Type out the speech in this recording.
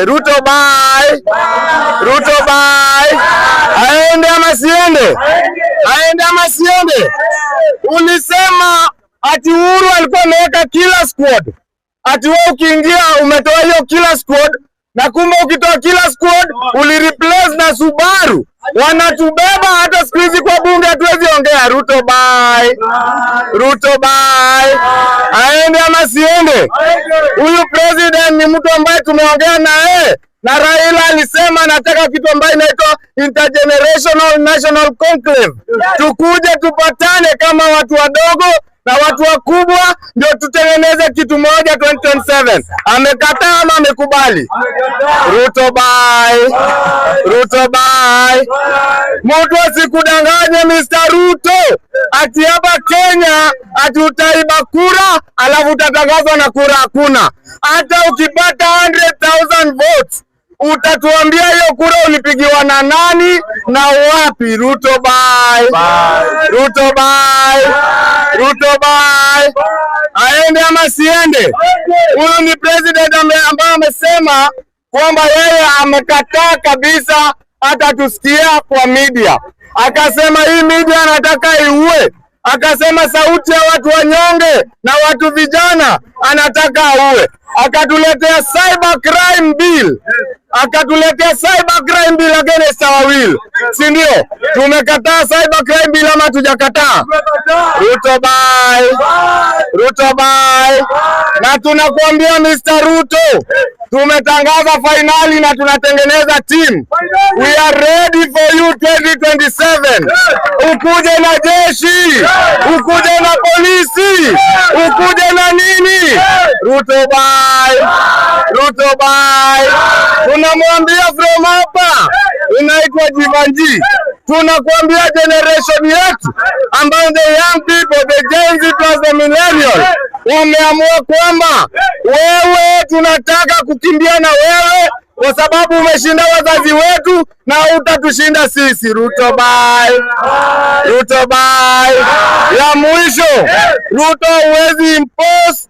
Ruto bye. Ruto bye. Aende ama siende? Aende ama siende? Ulisema ati Uhuru alikuwa ameweka killer squad. Ati wewe ukiingia umetoa hiyo killer squad, na kumbe ukitoa killer squad ulireplace na Subaru. Wanatubeba hata siku hizi kwa bunge hatuwezi ongea. Ruto bye. Ruto bye. Aende ama siende? Huyu president ni mtu ambaye tumeongea na yeye, na Raila alisema anataka kitu ambayo inaitwa intergenerational national conclave. Tukuje tupatane kama watu wadogo na watu wakubwa ndio tutengeneze kitu moja 2027. Amekataa ama amekubali? Ruto bye. Ruto bye. Mtu asikudanganye Mr. Ruto ati hapa Kenya ati utaiba kura alafu utatangazwa na kura hakuna. Hata ukipata 100,000 votes utatuambia hiyo kura ulipigiwa na nani na wapi? Ruto bye. Ruto bye. Ruto bye. Aende ama siende? Huyu ni president ambaye amesema kwamba yeye amekataa kabisa hata tusikia kwa media. Akasema hii media anataka iue. Akasema sauti ya watu wanyonge na watu vijana anataka aue. Akatuletea cyber crime bill. Akatuletea cyber crime bill against our will. Si ndio? Tumekataa cyber crime bill ama tujakataa? Ruto bye. Ruto bye. Na tunakuambia Mr. Ruto, tumetangaza finali na tunatengeneza team. We are ready for you 2027. Ukuje na jeshi, ukuje na polisi, ukuje na nini? Ruto bye. Ruto bye. Tunamwambia from hapa, unaitwa Jivanji. Tunakuambia generation yetu ambayo the young people, the Gen Z plus the millennial, wameamua kwamba wewe tunataka kukimbia na wewe kwa sababu umeshinda wazazi wetu na utatushinda sisi. Ruto bye. Ruto bye. Ya mwisho, Ruto huwezi impose